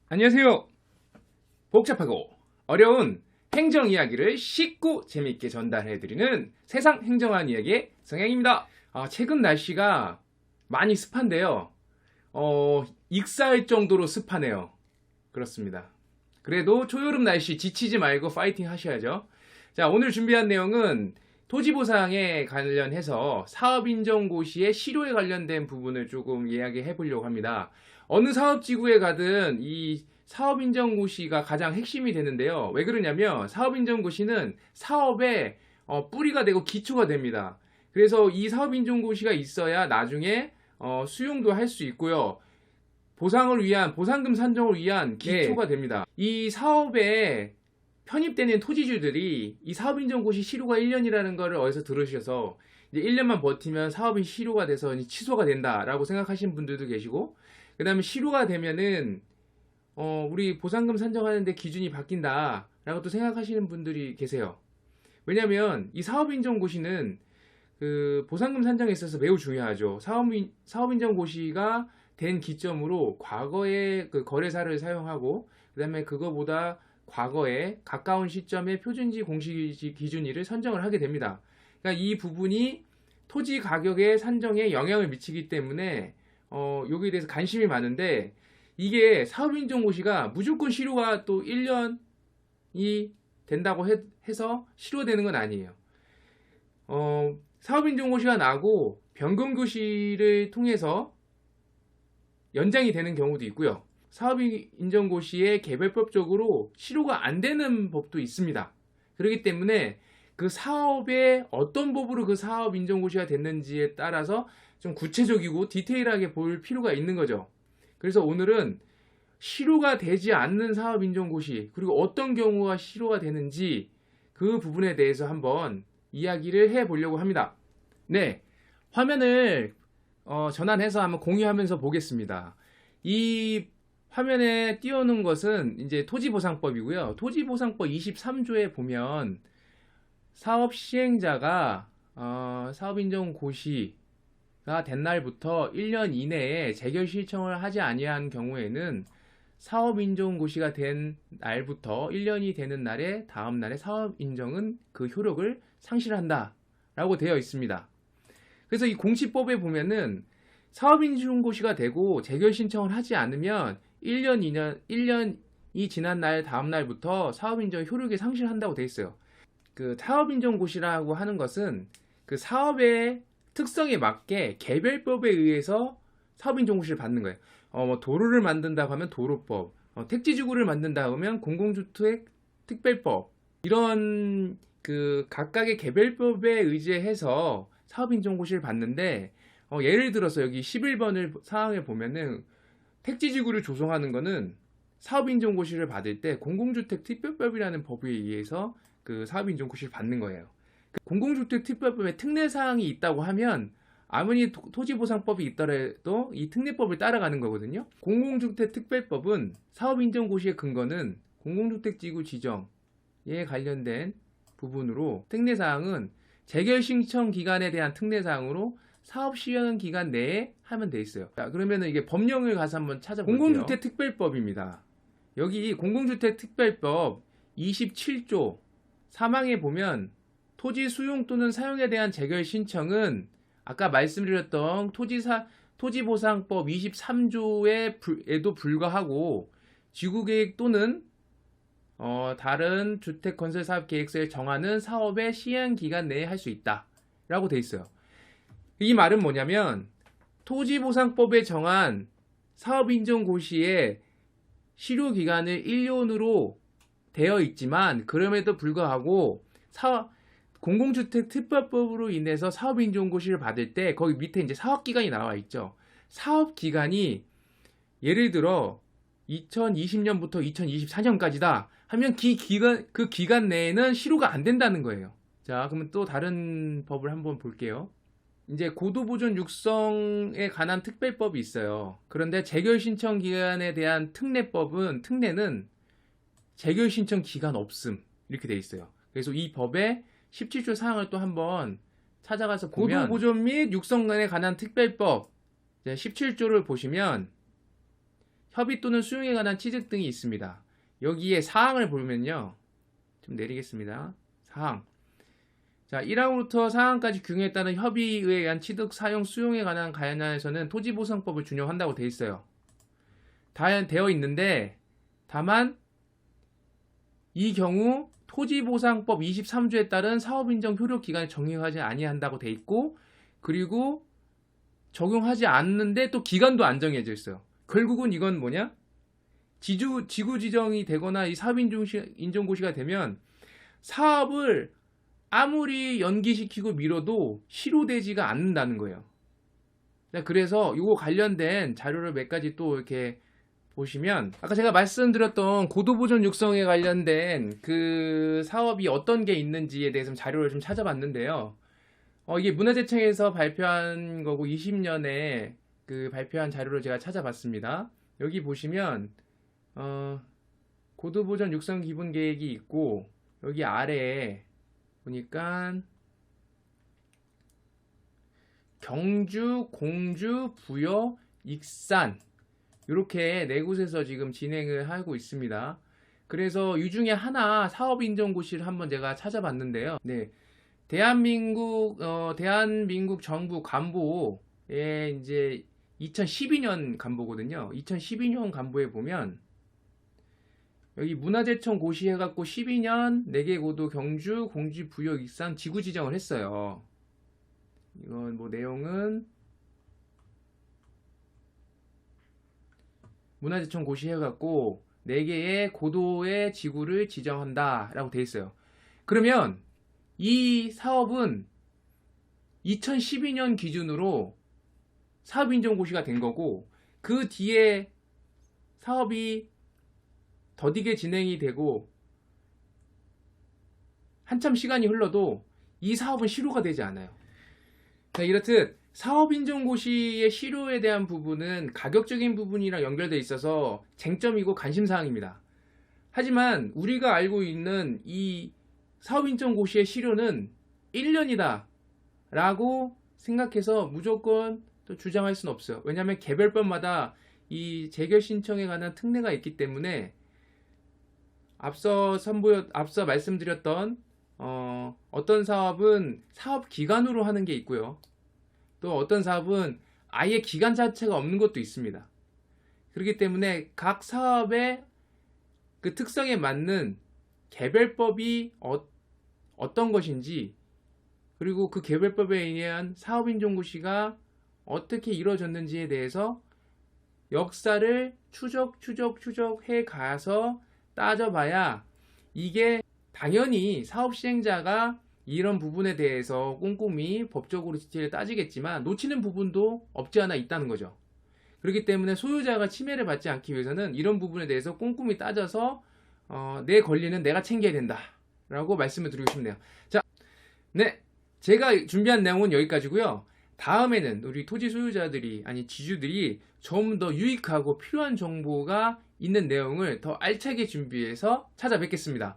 안녕하세요. 복잡하고 어려운 행정 이야기를 쉽고 재미있게 전달해드리는 세상 행정한 이야기의 성향입니다. 최근 날씨가 많이 습한데요. 익사할 정도로 습하네요. 그렇습니다. 그래도 초여름 날씨 지치지 말고 파이팅 하셔야죠. 자, 오늘 준비한 내용은 토지보상에 관련해서 사업인정고시의 실효에 관련된 부분을 조금 이야기해 보려고 합니다. 어느 사업지구에 가든 이 사업인정고시가 가장 핵심이 되는데요. 왜 그러냐면 사업인정고시는 사업의 뿌리가 되고 기초가 됩니다. 그래서 이 사업인정고시가 있어야 나중에 수용도 할 수 있고요. 보상을 위한, 보상금 산정을 위한 기초가 됩니다. 이 사업에 편입되는 토지주들이 이 사업인정고시 실효가 1년이라는 거를 어디서 들으셔서 이제 1년만 버티면 사업이 실효가 돼서 취소가 된다라고 생각하시는 분들도 계시고, 그 다음에 실효가 되면은 우리 보상금 산정하는데 기준이 바뀐다라고 또 생각하시는 분들이 계세요. 왜냐면 이 사업인정고시는 그 보상금 산정에 있어서 매우 중요하죠. 사업인정고시가 된 기점으로 과거의 그 거래사를 사용하고, 그 다음에 그거보다 과거에 가까운 시점에 표준지 공시 기준일을 선정을 하게 됩니다. 그러니까 이 부분이 토지 가격의 산정에 영향을 미치기 때문에 여기에 대해서 관심이 많은데, 이게 사업인정고시가 무조건 실효가 또 1년이 된다고 해서 실효되는 건 아니에요. 사업인정고시가 나고 변경고시를 통해서 연장이 되는 경우도 있고요. 사업인정고시에 개별법적으로 실효가 안 되는 법도 있습니다. 그렇기 때문에 그 사업에 어떤 법으로 그 사업인정고시가 됐는지에 따라서 좀 구체적이고 디테일하게 볼 필요가 있는 거죠. 그래서 오늘은 실효가 되지 않는 사업인정고시, 그리고 어떤 경우가 실효가 되는지 그 부분에 대해서 한번 이야기를 해보려고 합니다. 네, 화면을 전환해서 한번 공유하면서 보겠습니다. 이 화면에 띄워놓은 것은 이제 토지보상법이고요. 토지보상법 23조에 보면 사업 시행자가 사업인정고시가 된 날부터 1년 이내에 재결 신청을 하지 아니한 경우에는 사업인정고시가 된 날부터 1년이 되는 날에 다음 날에 사업인정은 그 효력을 상실한다 라고 되어 있습니다. 그래서 이 공시법에 보면은 사업인정고시가 되고 재결 신청을 하지 않으면 1년이 지난 날 다음 날부터 사업인정 효력이 상실한다고 되어 있어요. 그 사업인정고시라고 하는 것은 그 사업의 특성에 맞게 개별법에 의해서 사업인정고시를 받는 거예요. 뭐 도로를 만든다고 하면 도로법, 택지지구를 만든다고 하면 공공주택 특별법, 이런 그 각각의 개별법에 의지해서 사업인정고시를 받는데, 예를 들어서 여기 11번을 사항에 보면은 택지지구를 조성하는 거는 사업인정고시를 받을 때 공공주택 특별법이라는 법에 의해서 그 사업인정고시를 받는 거예요. 공공주택 특별법에 특례사항이 있다고 하면 아무리 토지보상법이 있더라도 이 특례법을 따라가는 거거든요. 공공주택 특별법은 사업인정고시의 근거는 공공주택지구 지정에 관련된 부분으로, 특례사항은 재결 신청 기간에 대한 특례사항으로 사업 시행 기간 내에 하면 돼 있어요. 자, 그러면은 이게 법령을 가서 한번 찾아볼게요. 공공주택 특별법입니다. 여기 공공주택 특별법 27조 3항에 보면 토지 수용 또는 사용에 대한 재결 신청은 아까 말씀드렸던 토지보상법 23조에도 불과하고 지구계획 또는 다른 주택건설사업계획서에 정하는 사업의 시행기간 내에 할 수 있다 라고 돼 있어요. 이 말은 뭐냐면 토지보상법에 정한 사업인정고시의 실효기간을 1년으로 되어 있지만, 그럼에도 불구하고 공공주택 특별법으로 인해서 사업인정고시를 받을 때 거기 밑에 이제 사업기간이 나와 있죠. 사업기간이 예를 들어 2020년부터 2024년까지다 하면 그 기간 내에는 실효가 안 된다는 거예요. 자, 그러면 또 다른 법을 한번 볼게요. 이제 고도보존 육성에 관한 특별법이 있어요. 그런데 재결 신청 기간에 대한 특례는 재결 신청 기간 없음 이렇게 돼 있어요. 그래서 이 법의 17조 사항을 또 한번 찾아가서 보면 고도 보존 및 육성에 관한 특별법 17조를 보시면 협의 또는 수용에 관한 취득 등이 있습니다. 여기에 사항을 보면요. 좀 내리겠습니다. 사항. 자, 1항부터 4항까지 규정에 따른 협의에 의한 취득, 사용, 수용에 관한 관련에서는 토지보상법을 준용한다고 되어 있어요. 되어 있는데 다만 이 경우 토지보상법 23조에 따른 사업인정 효력 기간을 적용하지 아니한다고 돼 있고, 그리고 적용하지 않는데 또 기간도 안 정해져 있어요. 결국은 이건 뭐냐? 지구 지정이 되거나 이 사업 인정고시가 되면 사업을 아무리 연기시키고 미뤄도 실효되지가 않는다는 거예요. 그래서 이거 관련된 자료를 몇 가지 또 이렇게 보시면, 아까 제가 말씀드렸던 고도보존 육성에 관련된 그 사업이 어떤 게 있는지에 대해서 자료를 좀 찾아봤는데요. 이게 문화재청에서 발표한 거고 20년에 그 발표한 자료를 제가 찾아봤습니다. 여기 보시면 고도보존 육성 기본계획이 있고, 여기 아래에 보니까 경주, 공주, 부여, 익산 이렇게 네 곳에서 지금 진행을 하고 있습니다. 그래서 이 중에 하나 사업인정고시를 한번 제가 찾아봤는데요. 네, 대한민국 정부 간보에 이제 2012년 간보거든요. 2012년 간보에 보면 여기 문화재청 고시해갖고 12년 4개 고도 경주, 공주, 부여, 익산 지구 지정을 했어요. 이건 뭐 내용은 문화재청 고시해갖고 4개의 고도의 지구를 지정한다 라고 돼 있어요. 그러면 이 사업은 2012년 기준으로 사업인정고시가 된 거고, 그 뒤에 사업이 더디게 진행이 되고 한참 시간이 흘러도 이 사업은 실효가 되지 않아요. 자, 이렇듯 사업인정고시의 실효에 대한 부분은 가격적인 부분이랑 연결되어 있어서 쟁점이고 관심사항입니다. 하지만 우리가 알고 있는 이 사업인정고시의 실효는 1년이다 라고 생각해서 무조건 또 주장할 수는 없어요. 왜냐하면 개별법마다 이 재결 신청에 관한 특례가 있기 때문에 앞서 말씀드렸던 어떤 사업은 사업 기간으로 하는 게 있고요. 또 어떤 사업은 아예 기간 자체가 없는 것도 있습니다. 그렇기 때문에 각 사업의 그 특성에 맞는 개별법이 어떤 것인지, 그리고 그 개별법에 의한 사업인정고시가 어떻게 이루어졌는지에 대해서 역사를 추적해 가서 따져봐야, 이게 당연히 사업 시행자가 이런 부분에 대해서 꼼꼼히 법적으로 디테일을 따지겠지만 놓치는 부분도 없지 않아 있다는 거죠. 그렇기 때문에 소유자가 침해를 받지 않기 위해서는 이런 부분에 대해서 꼼꼼히 따져서 내 권리는 내가 챙겨야 된다 라고 말씀을 드리고 싶네요. 자, 네, 제가 준비한 내용은 여기까지고요. 다음에는 우리 토지 소유자들이, 아니 지주들이 좀 더 유익하고 필요한 정보가 있는 내용을 더 알차게 준비해서 찾아뵙겠습니다.